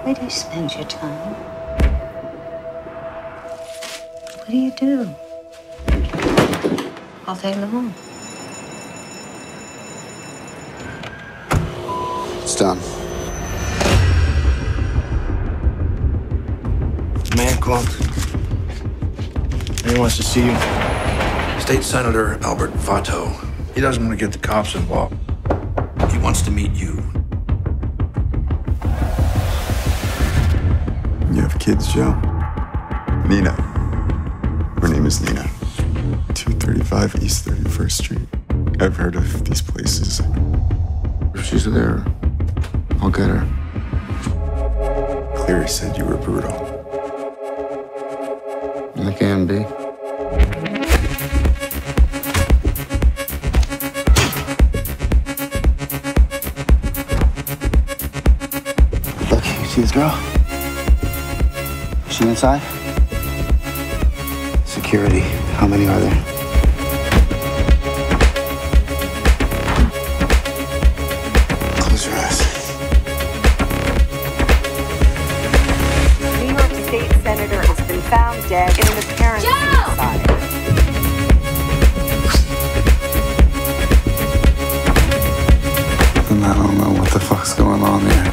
Where do you spend your time? What do you do? All day long. It's done. Man called. He wants to see you. State Senator Albert Vato. He doesn't want to get the cops involved. He wants to meet you. You have kids, Joe? Nina. Her name is Nina. 235 East 31st Street. I've heard of these places. If she's there, I'll get her. Cleary said you were brutal. I can be. Look, you see this girl? Is she inside? Security. How many are there? Close your eyes. New York State Senator has been found dead in an apparent suicide. And I don't know what the fuck's going on here.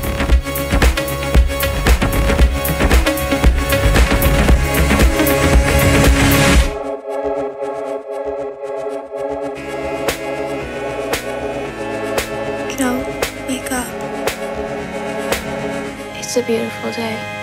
Joe, wake up. It's a beautiful day.